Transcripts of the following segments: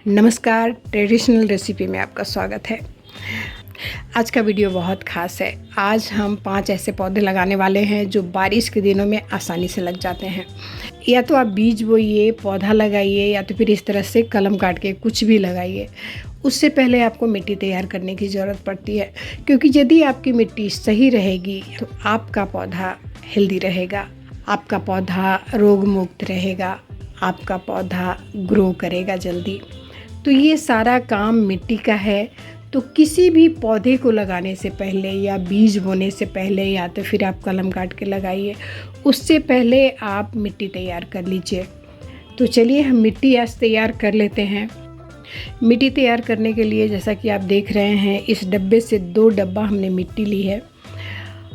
नमस्कार, traditional recipe में आपका स्वागत है। आज का वीडियो बहुत ख़ास है। आज हम 5 ऐसे पौधे लगाने वाले हैं जो बारिश के दिनों में आसानी से लग जाते हैं। या तो आप बीज बोइए, पौधा लगाइए, या तो फिर इस तरह से कलम काट के कुछ भी लगाइए। उससे पहले आपको मिट्टी तैयार करने की ज़रूरत पड़ती है, क्योंकि यदि आपकी मिट्टी सही रहेगी तो आपका पौधा हेल्दी रहेगा, आपका पौधा रोग मुक्त रहेगा, आपका पौधा ग्रो करेगा जल्दी। तो ये सारा काम मिट्टी का है। तो किसी भी पौधे को लगाने से पहले या बीज बोने से पहले या तो फिर आप कलम काट के लगाइए, उससे पहले आप मिट्टी तैयार कर लीजिए। तो चलिए हम मिट्टी आज तैयार कर लेते हैं। मिट्टी तैयार करने के लिए जैसा कि आप देख रहे हैं, इस डब्बे से 2 डब्बा हमने मिट्टी ली है।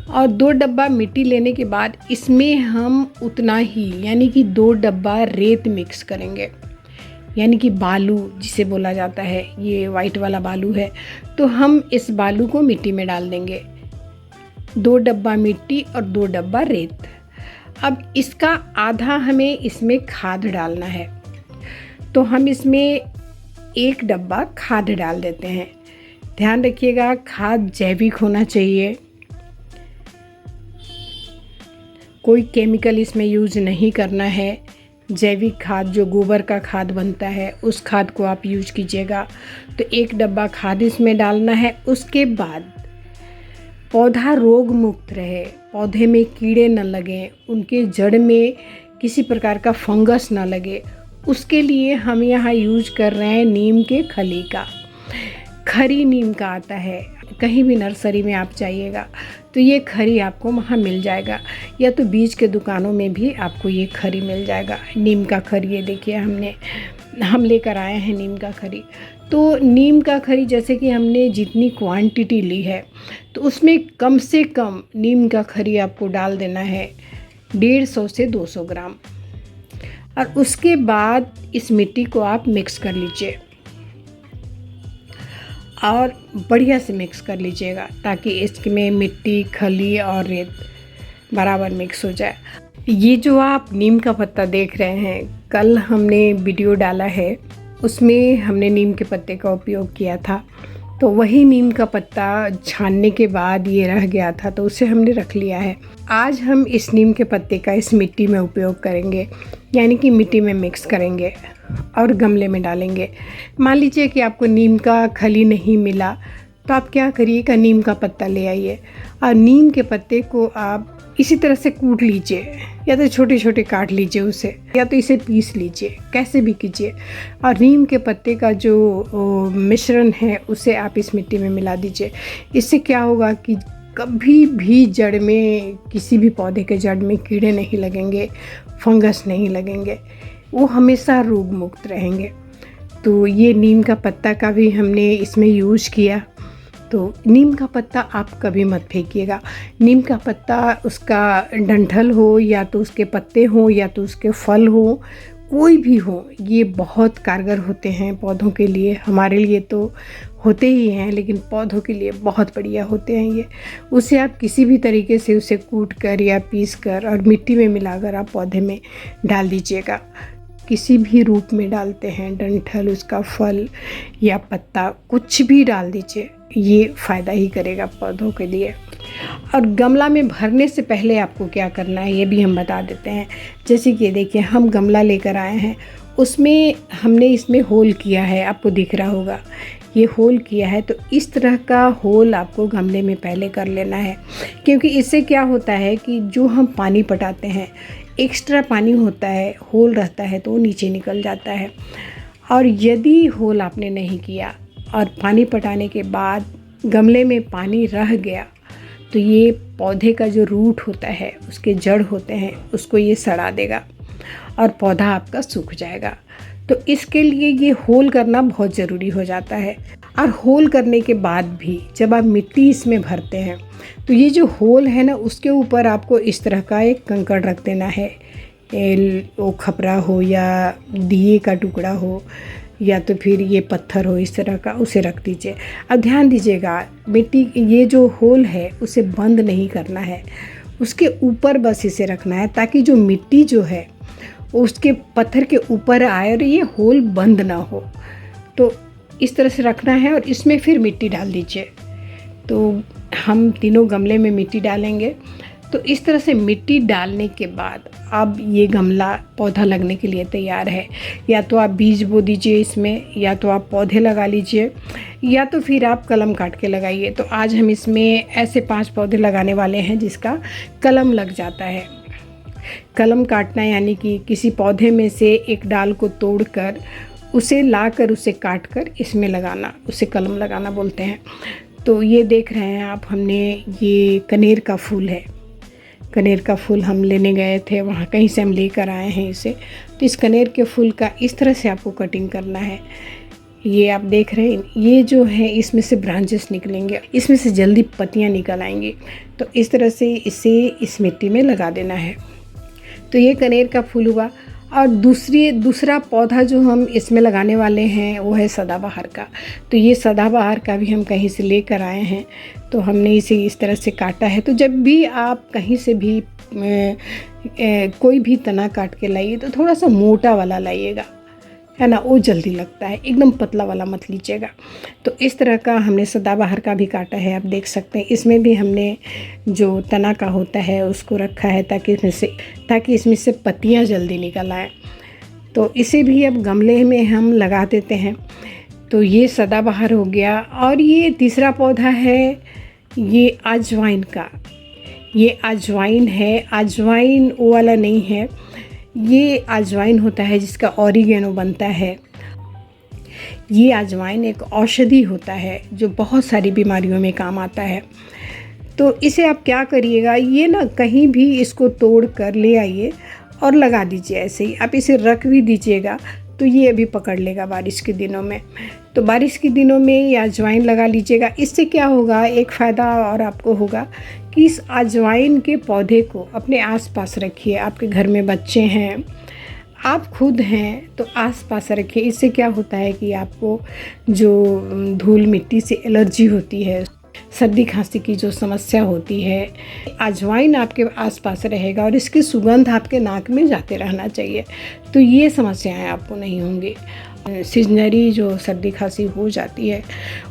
और 2 डब्बा मिट्टी लेने के बाद इसमें हम उतना ही यानी कि 2 डब्बा रेत मिक्स करेंगे, यानी कि बालू जिसे बोला जाता है, ये वाइट वाला बालू है। तो हम इस बालू को मिट्टी में डाल देंगे, 2 डब्बा मिट्टी और 2 डब्बा रेत। अब इसका आधा हमें इसमें खाद डालना है, तो हम इसमें 1 डब्बा खाद डाल देते हैं। ध्यान रखिएगा, खाद जैविक होना चाहिए, कोई केमिकल इसमें यूज़ नहीं करना है। जैविक खाद जो गोबर का खाद बनता है उस खाद को आप यूज कीजिएगा। तो 1 डब्बा खाद इसमें डालना है। उसके बाद पौधा रोग मुक्त रहे, पौधे में कीड़े न लगें, उनके जड़ में किसी प्रकार का फंगस ना लगे, उसके लिए हम यहाँ यूज कर रहे हैं नीम के खली का। खरी नीम का आता है, कहीं भी नर्सरी में आप जाइएगा तो ये खरी आपको वहाँ मिल जाएगा, या तो बीज के दुकानों में भी आपको ये खरी मिल जाएगा। नीम का खरी, ये देखिए हम लेकर आए हैं नीम का खरी। तो नीम का खरी जैसे कि हमने जितनी क्वांटिटी ली है तो उसमें कम से कम नीम का खरी आपको डाल देना है 150 से 200 ग्राम। और उसके बाद इस मिट्टी को आप मिक्स कर लीजिए और बढ़िया से मिक्स कर लीजिएगा, ताकि इसमें मिट्टी, खली और रेत बराबर मिक्स हो जाए। ये जो आप नीम का पत्ता देख रहे हैं, कल हमने वीडियो डाला है, उसमें हमने नीम के पत्ते का उपयोग किया था। तो वही नीम का पत्ता छानने के बाद ये रह गया था, तो उसे हमने रख लिया है। आज हम इस नीम के पत्ते का इस मिट्टी में उपयोग करेंगे, यानी कि मिट्टी में मिक्स करेंगे और गमले में डालेंगे। मान लीजिए कि आपको नीम का खली नहीं मिला, तो आप क्या करिएगा, नीम का पत्ता ले आइए और नीम के पत्ते को आप इसी तरह से कूट लीजिए, या तो छोटे छोटे काट लीजिए उसे, या तो इसे पीस लीजिए, कैसे भी कीजिए। और नीम के पत्ते का जो मिश्रण है उसे आप इस मिट्टी में मिला दीजिए। इससे क्या होगा कि कभी भी जड़ में, किसी भी पौधे के जड़ में कीड़े नहीं लगेंगे, फंगस नहीं लगेंगे, वो हमेशा रोग मुक्त रहेंगे। तो ये नीम का पत्ता का भी हमने इसमें यूज़ किया। तो नीम का पत्ता आप कभी मत फेंकिएगा। नीम का पत्ता, उसका डंठल हो या तो उसके पत्ते हो या तो उसके फल हो, कोई भी हो, ये बहुत कारगर होते हैं पौधों के लिए। हमारे लिए तो होते ही हैं, लेकिन पौधों के लिए बहुत बढ़िया होते हैं ये। उसे आप किसी भी तरीके से उसे कूट कर या पीस कर और मिट्टी में मिलाकर आप पौधे में डाल दीजिएगा। किसी भी रूप में डालते हैं, डंठल, उसका फल या पत्ता, कुछ भी डाल दीजिए, ये फ़ायदा ही करेगा पौधों के लिए। और गमला में भरने से पहले आपको क्या करना है ये भी हम बता देते हैं। जैसे कि देखिए, हम गमला लेकर आए हैं, उसमें हमने इसमें होल किया है, आपको दिख रहा होगा ये होल किया है। तो इस तरह का होल आपको गमले में पहले कर लेना है, क्योंकि इससे क्या होता है कि जो हम पानी पटाते हैं, एक्स्ट्रा पानी होता है, होल रहता है, तो वो नीचे निकल जाता है। और यदि होल आपने नहीं किया और पानी पटाने के बाद गमले में पानी रह गया, तो ये पौधे का जो रूट होता है, उसके जड़ होते हैं, उसको ये सड़ा देगा और पौधा आपका सूख जाएगा। तो इसके लिए ये होल करना बहुत ज़रूरी हो जाता है। और होल करने के बाद भी जब आप मिट्टी इसमें भरते हैं, तो ये जो होल है ना, उसके ऊपर आपको इस तरह का एक कंकड़ रख देना है। वो खपरा हो या दिए का टुकड़ा हो या तो फिर ये पत्थर हो, इस तरह का उसे रख दीजिए। अब ध्यान दीजिएगा, मिट्टी, ये जो होल है उसे बंद नहीं करना है, उसके ऊपर बस इसे रखना है, ताकि जो मिट्टी जो है उसके पत्थर के ऊपर आए और ये होल बंद ना हो। तो इस तरह से रखना है और इसमें फिर मिट्टी डाल दीजिए। तो हम तीनों गमले में मिट्टी डालेंगे। तो इस तरह से मिट्टी डालने के बाद अब ये गमला पौधा लगने के लिए तैयार है। या तो आप बीज बो दीजिए इसमें, या तो आप पौधे लगा लीजिए, या तो फिर आप कलम काट के लगाइए। तो आज हम इसमें ऐसे 5 पौधे लगाने वाले हैं जिसका कलम लग जाता है। कलम काटना यानी कि किसी पौधे में से एक डाल को तोड़कर उसे लाकर उसे काटकर इसमें लगाना, उसे कलम लगाना बोलते हैं। तो ये देख रहे हैं आप, हमने ये कनेर का फूल है। कनेर का फूल हम लेने गए थे, वहाँ कहीं से हम लेकर आए हैं इसे। तो इस कनेर के फूल का इस तरह से आपको कटिंग करना है। ये आप देख रहे हैं, ये जो है इसमें से ब्रांचेस निकलेंगे, इसमें से जल्दी पत्तियाँ निकल आएंगी। तो इस तरह से इसे इस मिट्टी में लगा देना है। तो ये कनेर का फूल हुआ। और दूसरा पौधा जो हम इसमें लगाने वाले हैं वो है सदाबहार का। तो ये सदाबहार का भी हम कहीं से लेकर आए हैं। तो हमने इसे इस तरह से काटा है। तो जब भी आप कहीं से भी कोई भी तना काट के लाइए तो थोड़ा सा मोटा वाला लाइएगा, है ना, वो जल्दी लगता है। एकदम पतला वाला मत लीजिएगा। तो इस तरह का हमने सदाबहार का भी काटा है, आप देख सकते हैं। इसमें भी हमने जो तना का होता है उसको रखा है ताकि इसमें से पत्तियां जल्दी निकल आए। तो इसे भी अब गमले में हम लगा देते हैं। तो ये सदाबहार हो गया। और ये तीसरा पौधा है ये अजवाइन का। ये अजवाइन है, अजवाइन वो वाला नहीं है, ये अजवाइन होता है जिसका ऑरिगेनो बनता है। ये अजवाइन एक औषधि होता है जो बहुत सारी बीमारियों में काम आता है। तो इसे आप क्या करिएगा, ये ना कहीं भी इसको तोड़ कर ले आइए और लगा दीजिए। ऐसे ही आप इसे रख भी दीजिएगा तो ये अभी पकड़ लेगा बारिश के दिनों में। तो बारिश के दिनों में ये अजवाइन लगा लीजिएगा। इससे क्या होगा, एक फ़ायदा और आपको होगा कि इस अजवाइन के पौधे को अपने आसपास रखिए। आपके घर में बच्चे हैं, आप खुद हैं, तो आसपास रखिए। इससे क्या होता है कि आपको जो धूल मिट्टी से एलर्जी होती है, सर्दी खांसी की जो समस्या होती है, अजवाइन आपके आसपास रहेगा और इसकी सुगंध आपके नाक में जाते रहना चाहिए। तो ये समस्याएं आपको नहीं होंगी। सीजनरी जो सर्दी खांसी हो जाती है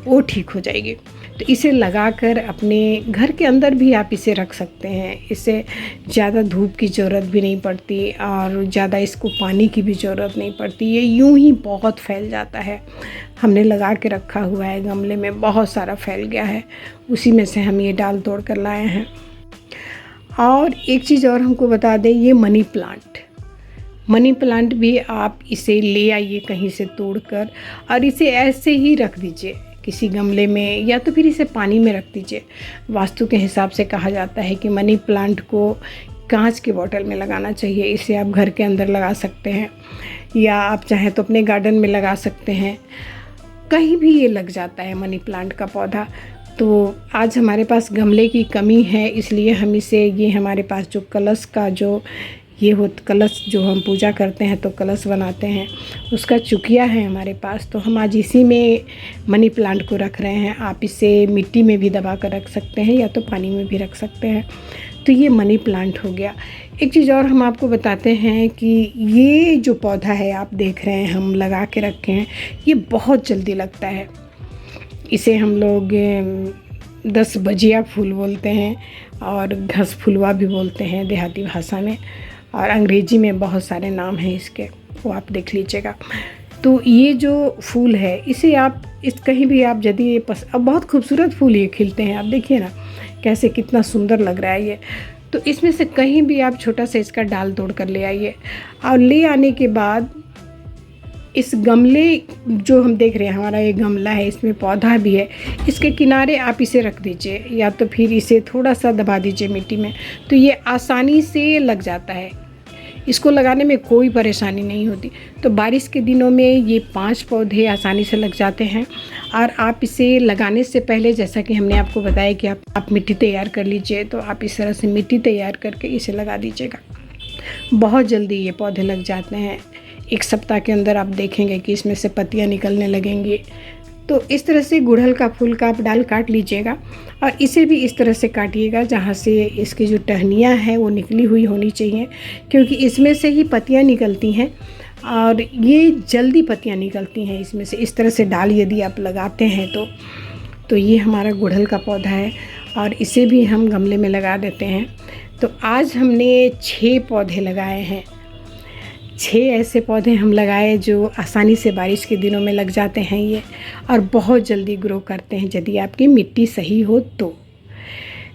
वो ठीक हो जाएगी। तो इसे लगाकर अपने घर के अंदर भी आप इसे रख सकते हैं। इससे ज़्यादा धूप की ज़रूरत भी नहीं पड़ती और ज़्यादा इसको पानी की भी ज़रूरत नहीं पड़ती। ये यूं ही बहुत फैल जाता है। हमने लगा के रखा हुआ है गमले में, बहुत सारा फैल गया है, उसी में से हम ये डाल तोड़ कर लाए हैं। और एक चीज़ और हमको बता दें, ये मनी प्लांट भी आप इसे ले आइए कहीं से तोड़कर और इसे ऐसे ही रख दीजिए किसी गमले में, या तो फिर इसे पानी में रख दीजिए। वास्तु के हिसाब से कहा जाता है कि मनी प्लांट को कांच के बॉटल में लगाना चाहिए। इसे आप घर के अंदर लगा सकते हैं या आप चाहें तो अपने गार्डन में लगा सकते हैं, कहीं भी ये लग जाता है मनी प्लांट का पौधा। तो आज हमारे पास गमले की कमी है, इसलिए हम इसे, ये हमारे पास जो कलश का जो ये हो, कलश जो हम पूजा करते हैं तो कलश बनाते हैं, उसका चुकिया है हमारे पास। तो हम आज इसी में मनी प्लांट को रख रहे हैं। आप इसे मिट्टी में भी दबा कर रख सकते हैं या तो पानी में भी रख सकते हैं। तो ये मनी प्लांट हो गया। एक चीज़ और हम आपको बताते हैं कि ये जो पौधा है आप देख रहे हैं हम लगा के रखे हैं, ये बहुत जल्दी लगता है। इसे हम लोग 10 बजिया फूल बोलते हैं और घस फुलवा भी बोलते हैं देहाती भाषा में, और अंग्रेजी में बहुत सारे नाम हैं इसके, वो आप देख लीजिएगा। तो ये जो फूल है इसे आप इस कहीं भी आप यदि ये अब बहुत खूबसूरत फूल ये खिलते हैं, आप देखिए ना कैसे कितना सुंदर लग रहा है ये। तो इसमें से कहीं भी आप छोटा सा इसका डाल तोड़ कर ले आइए और ले आने के बाद इस गमले जो हम देख रहे हैं, हमारा ये गमला है, इसमें पौधा भी है, इसके किनारे आप इसे रख दीजिए या तो फिर इसे थोड़ा सा दबा दीजिए मिट्टी में, तो ये आसानी से लग जाता है। इसको लगाने में कोई परेशानी नहीं होती। तो बारिश के दिनों में ये 5 पौधे आसानी से लग जाते हैं। और आप इसे लगाने से पहले, जैसा कि हमने आपको बताया कि आप मिट्टी तैयार कर लीजिए, तो आप इस तरह से मिट्टी तैयार करके इसे लगा दीजिएगा। बहुत जल्दी ये पौधे लग जाते हैं। 1 सप्ताह के अंदर आप देखेंगे कि इसमें से पत्तियाँ निकलने लगेंगी। तो इस तरह से गुड़हल का फूल का आप डाल काट लीजिएगा और इसे भी इस तरह से काटिएगा जहाँ से इसकी जो टहनियाँ हैं वो निकली हुई होनी चाहिए, क्योंकि इसमें से ही पत्तियाँ निकलती हैं। और ये जल्दी पत्तियाँ निकलती हैं इसमें से। इस तरह से डाल यदि आप लगाते हैं तो ये हमारा गुड़हल का पौधा है और इसे भी हम गमले में लगा देते हैं। तो आज हमने 6 पौधे लगाए हैं। 6 ऐसे पौधे हम लगाए जो आसानी से बारिश के दिनों में लग जाते हैं ये, और बहुत जल्दी ग्रो करते हैं यदि आपकी मिट्टी सही हो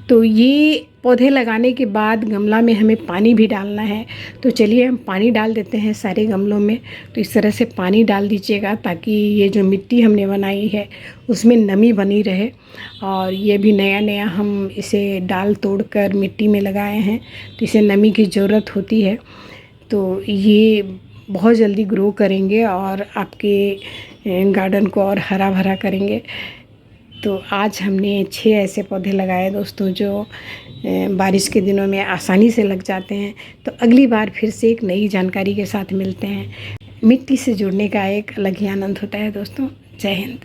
तो ये पौधे लगाने के बाद गमला में हमें पानी भी डालना है। तो चलिए हम पानी डाल देते हैं सारे गमलों में। तो इस तरह से पानी डाल दीजिएगा ताकि ये जो मिट्टी हमने बनाई है उसमें नमी बनी रहे। और ये भी नया नया हम इसे डाल तोड़ कर मिट्टी में लगाए हैं, तो इसे नमी की ज़रूरत होती है। तो ये बहुत जल्दी ग्रो करेंगे और आपके गार्डन को और हरा भरा करेंगे। तो आज हमने 6 ऐसे पौधे लगाए दोस्तों जो बारिश के दिनों में आसानी से लग जाते हैं। तो अगली बार फिर से एक नई जानकारी के साथ मिलते हैं। मिट्टी से जुड़ने का एक अलग ही आनंद होता है दोस्तों। जय हिंद।